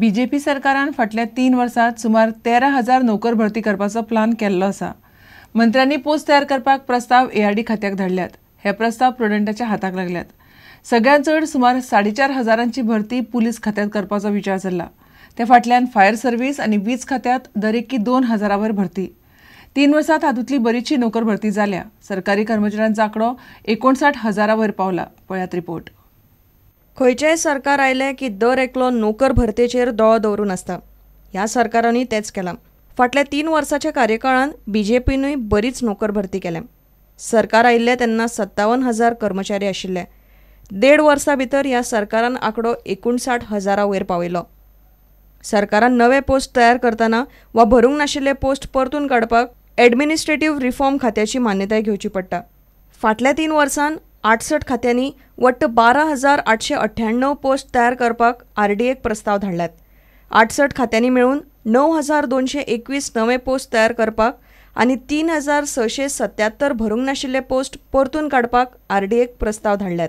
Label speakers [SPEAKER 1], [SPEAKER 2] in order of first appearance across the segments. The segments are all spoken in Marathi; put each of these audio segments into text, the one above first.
[SPEAKER 1] बीजेपी सरकारान फाटल्या 3 वर्सांत सुमार 13,000 नोकर भरती करपाचो प्लान केल्लो आसा। मंत्र्यांनी पोस्ट तयार करपाक प्रस्ताव एआरडी खात्याक धाडल्यात। हे प्रस्ताव प्रुडंटाच्या हाताक लागल्यात। सगळ्यांत चड सुमार 4,500 भरती पुलीस खात्यांत करपाचो विचार चल्ला। ते फाटल्यान फायर सर्व्हिस आनी वीज खात्यांत दरेकी 2,000 वयर भरती। 3 वर्सांत हातूंतली बरीचशी नोकर भरती जाल्या। सरकारी कर्मचाऱ्यांचो आंकडो 59,000 वयर पावला। पळयात रिपोर्ट।
[SPEAKER 2] खंयचेय सरकार आयले की दर एकलो नोकर भरतेचेर दोळो दवरून आसता। ह्या सरकारांनी तेच केलां। फाटल्या 3 वर्सांच्या कार्यकाळांत बीजेपीनूय बरीच नोकर भरती केल्या। सरकार आयिल्ले तेन्ना 57,000 कर्मचारी आशिल्ले। 1.5 वर्सां भितर ह्या सरकारान आंकडो 59,000 वयर पावयलो। सरकारान नवे पोस्ट तयार करतना वा भरूंक नाशिल्ले पोस्ट परतून काडपाक एडमिनिस्ट्रेटिव्ह रिफॉर्म खात्याची मान्यताय घेवची पडटा। फाटल्या 3 वर्सांत 68 खात्यांनी वट्ट 12,898 पोस्ट तयार करपाक आरडीएक प्रस्ताव धाडल्यात। 68 खात्यांनी मेळून 9,221 नवे पोस्ट तयार करपाक आनी 3,677 भरूंक नाशिल्ले पोस्ट परतून काडपाक आरडीएक प्रस्ताव धाडल्यात।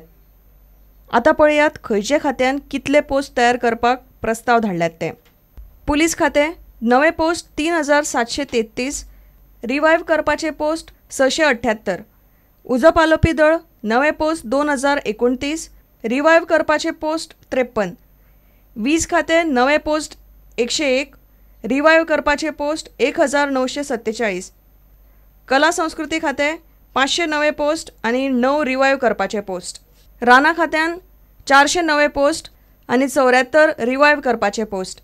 [SPEAKER 2] आतां पळयात खंयचे खात्यान कितले पोस्ट तयार करपाक प्रस्ताव धाडल्यात ते। पुलीस खातें नवे पोस्ट 3,733, रिवायव्ह करपाचे पोस्ट 678, उजो पालोवपी दळ नवे पोस्ट 2,029, रिवायव्ह करपाचे पोस्ट 53, वीज खातें नवे पोस्ट 101, रिवायव्ह करपाचे पोस्ट 1,947, कला संस्कृती खातें 500 नवे पोस्ट आनी 9 रिवायव्ह करपाचे पोस्ट, राना खात्यान 400 नवे पोस्ट आनी 74 रिवायव्ह करपाचे पोस्ट,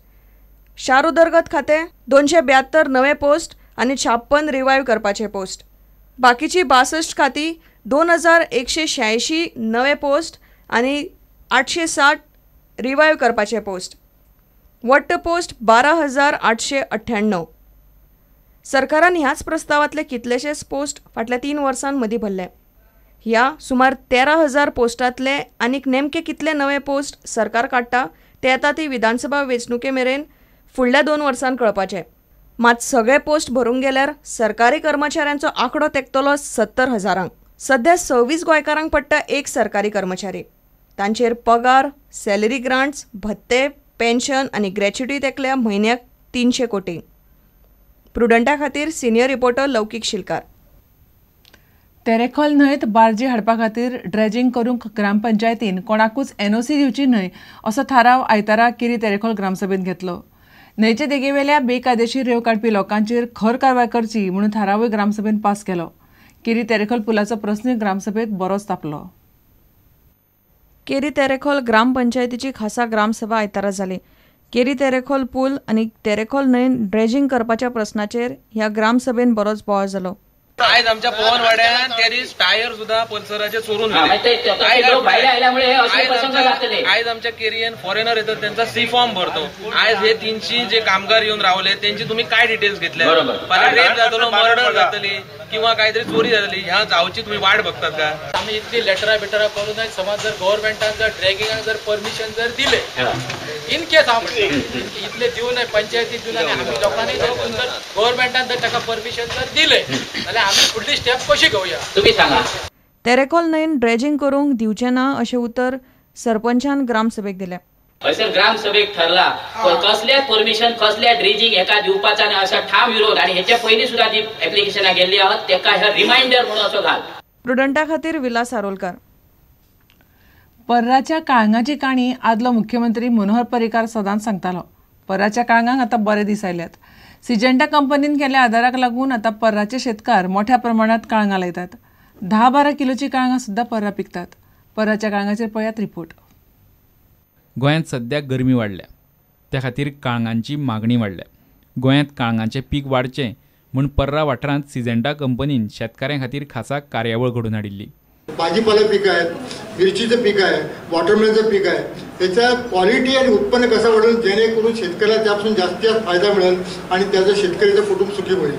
[SPEAKER 2] शार उदरगत खातें 272 नवे पोस्ट आनी 56 रिवायव्ह करपाचे पोस्ट, बाकीची 62 खाती 2,186 नवे पोस्ट आनी 860 रिवायव्ह करपाचे पोस्ट, वट्ट पोस्ट 12,898। सरकारान ह्याच प्रस्तावातले कितलेशेच पोस्ट फाटल्या 3 वर्सां मदीं भरले। ह्या सुमार 13,000 पोस्टांतले आनीक नेमके कितले नवे पोस्ट सरकार काडटा ते येता ती विधानसभा वेंचणुके मेरेन फुडल्या 2 वर्सांत कळपाचे। मात सगळे पोस्ट भरूंक गेल्यार सरकारी कर्मचाऱ्यांचो आंकडो तेंकतलो 70,000। सध्या 26 गोंयकारांक पडटा एक सरकारी कर्मचारी। तांचेर पगार, सॅलरी ग्रांट्स, भत्ते, पेन्शन आनी ग्रॅच्युटी तेंकल्या म्हयन्याक 300 कोटी। प्रुडंटा खातीर सिनियर रिपोर्टर लौकीक शिलकार।
[SPEAKER 1] तेरेखोल न्हंयत बार्जी हाडपा खातीर ड्रेजिंग करूंक ग्रामपंचायतीन कोणाकूच एनओसी दिवची न्हय असो थाराव आयतारा केरी तेरेखोल ग्रामसभेत घेतलो। न्हंयचे देगेवेल्या बेकायदेशीर रेव काडपी लोकांचेर खर कारवाय करची म्हणून थारावूय ग्रामसभेन पास केलो। केरी तेरेखोल पुलाचो प्रस्नूय ग्रामसभेत बरोच तापलो। केरी तेरेखोल ग्रामपंचायतीची खासा ग्रामसभा आयतारा जाली। केरी तेरेखोल पूल आनी तेरेखोल न्हंयेन ड्रेजिंग करपाच्या प्रस्नाचेर ह्या ग्रामसभेन बरोच बोवाळ जालो।
[SPEAKER 3] आज आमच्या पवन वाड्यान तेरीस टायर सुद्धा पल्सराचे चोरून आज आमच्या केरियन फॉरेनर येतात त्यांचा सी फॉर्म भरतो। आज हे 300 जे कामगार येऊन रावले त्यांची तुम्ही काय डिटेल्स घेतल्या? रेप जातलो, मर्डर जातली किंवा काहीतरी चोरी जातली, ह्या जावची तुम्ही वाट बघतात का?
[SPEAKER 4] आम्ही इतकी लेटरा बिटरा करू नये। समज जर गव्हर्नमेंटान जर ड्रॅगिंगाक जर परमिशन जर दिले इन केस इतले दिवू नये, पंचायती दिवू नये, आम्ही लोकांनी जर गव्हर्नमेंटान जर ताका परमिशन जर दिले जाल्यार आम्ही फुडली स्टेप कशी घेऊया तुम्ही सांगा।
[SPEAKER 2] तेरेखोल न्हंयेन ड्रेजिंग करूंक दिवचे ना अशें उतर सरपंचान ग्रामसभेक दिलें।
[SPEAKER 5] हयसर ग्रामसभेक ठरला कसल्याच परमिशन कसल्या ड्रेजिंग हेका दिवपाचा ना असा ठाम विरोध आणि हेच्या पयलीं सुद्धा जी ऍप्लिकेशनां गेल्ली आहात तेका हे रिमाइंडर म्हणून असो घाल।
[SPEAKER 2] प्रुडंटा खातीर विलास आरोलकार।
[SPEAKER 1] पर्राच्या काळंगाची काणी आदलो मुख्यमंत्री मनोहर पर्रीकार सदांच सांगतालो। पर्राच्या काळंगाक आतां बरे दीस आयल्यात। सिजंटा कंपनीन केल्ल्या आदाराक लागून आतां पर्राचे शेतकार मोठ्या प्रमाणात काळंगां लायतात। 10-12 किलोची काळंगां सुद्दां पर्रा पिकतात। पर्राच्या काळंगाचेर पळयात रिपोर्ट।
[SPEAKER 6] गोंयांत सध्या गरमी वाडल्या, त्या खातीर काळंगांची मागणी वाडल्या। गोंयांत काळंगांचें पीक वाडचें म्हूण पर्रा वाठारांत सिजंटा कंपनीन शेतकाऱ्यां खातीर खासा कार्यावळ घडोवन हाडिल्ली।
[SPEAKER 7] भाजीपाला पीक आहेत, मिरचीचं पीक आहे, वॉटरमेलनचं पीक आहे, त्याचा क्वालिटी आणि उत्पन्न कसं वाढेल जेणेकरून शेतकऱ्याला त्यापासून जास्तीत जास्त फायदा मिळेल आणि त्याचं शेतकऱ्याचं कुटुंब सुखी होईल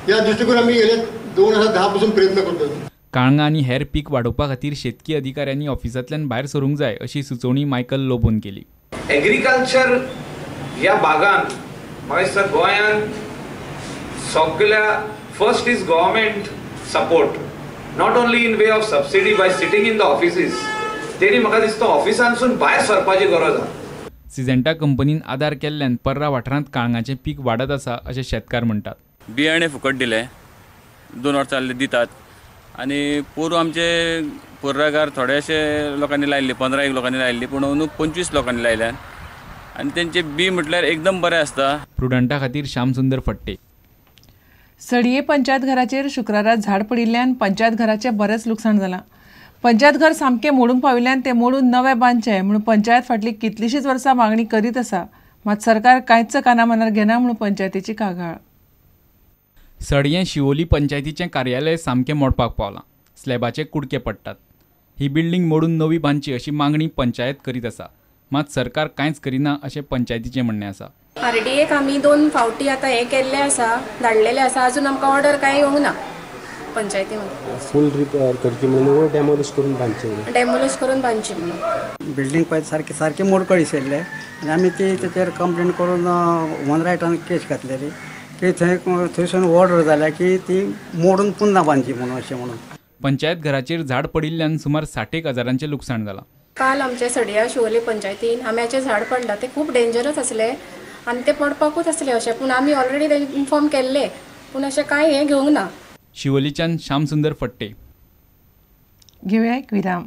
[SPEAKER 7] या दृष्टिकोन आम्ही गेल्या 2010 पासून प्रयत्न करतो।
[SPEAKER 6] काळंगां आनी हेर पीक वाडोवपा खातीर शेतकी अधिकाऱ्यांनी ऑफिसांतल्यान भायर सरूंक जाय अशी सुचोवणी मायकल लोबोन केली।
[SPEAKER 8] एग्रीकल्चर ह्या भागांत म्हाका दिसता गोंयांत सगळ्या first is government support, not only in way of subsidy bye sitting in the offices, तेणी म्हाका दिसता ऑफिसांसून भायर सरपाची गरज आसा।
[SPEAKER 6] सिजेंटा कंपनीन आदार केल्ल्यान पर्रा वाठारांत काळंगाचें पीक वाडत आसा अशें शेतकार म्हणटात.
[SPEAKER 9] बियाणे फुकट दिले, 2 वर्सां जाले दितात आनी पूर्व आमचे पर्रागार थोडेशे लोकांनी लायिल्ली, 15 लोकांनी लायिल्ली, पूण अंदू 25 लोकांनी लायल्यात आनी तेंचे बी म्हटल्यार एकदम बरें आसता.
[SPEAKER 6] प्रुडंटा खातीर श्यामसुंदर फडटे.
[SPEAKER 1] सडये पंचायत घराचेर शुक्रारा झाड पडिल्ल्यान पंचायत घराचें बरेंच लुकसाण जालां. पंचायत घर सामकें मोडूंक पाविल्ल्यान तें मोडून नवें बांदचें म्हणून पंचायत फाटलीं कितलींशींच वर्सां मागणी करीत आसा, मात सरकार कांयच कानामनार घेना म्हणून पंचायतीची कागाळ.
[SPEAKER 6] सडये शिवोली पंचायतीचें कार्यालय सामकें मोडपाक पावलां. स्लॅबाचे कुडके पडटात. ही बिल्डींग मोडून नवी बांदची अशी मागणी पंचायत करीत आसा, मात सरकार कांयच करिना अशें पंचायतीचें म्हणणें आसा.
[SPEAKER 10] RDAक आमी 2 फावटी आतां हें केल्लें आसा, धाडलेलें आसा, अजून आमकां ऑर्डर कांय येवंक ना पंचायती म्हणून.
[SPEAKER 11] फूल रिपेअर करची म्हणून डेमोलिश करून बांदचे.
[SPEAKER 10] डेमोलिश करून बांदची म्हणून.
[SPEAKER 11] बिल्डींग पळय सारके मोडकळ दिसले आनी आमी ती तेचेर कंप्लेन करून ह्युमन रायटान केस घातलेली की थंयसून ऑर्डर जाल्या की ती मोडून पुन्हा बांदची म्हणून अशें म्हणून.
[SPEAKER 6] पंचायत घराचेर झाड पडिल्ल्यान सुमार 60,000 लुकसाण जालां.
[SPEAKER 10] काल आमचे सडया शिवोली पंचायतीन आंब्याचें झाड पडलां, तें खूब डेंजरस आसलें आनी ते पडपाकूच आसले अशें, पूण आमी ऑलरेडी इन्फॉर्म केल्ले, पूण अशें कांय हें घेवंक ना.
[SPEAKER 6] शिवोलीच्यान श्यामसुंदर फडटे.
[SPEAKER 1] घेवया एक विराम.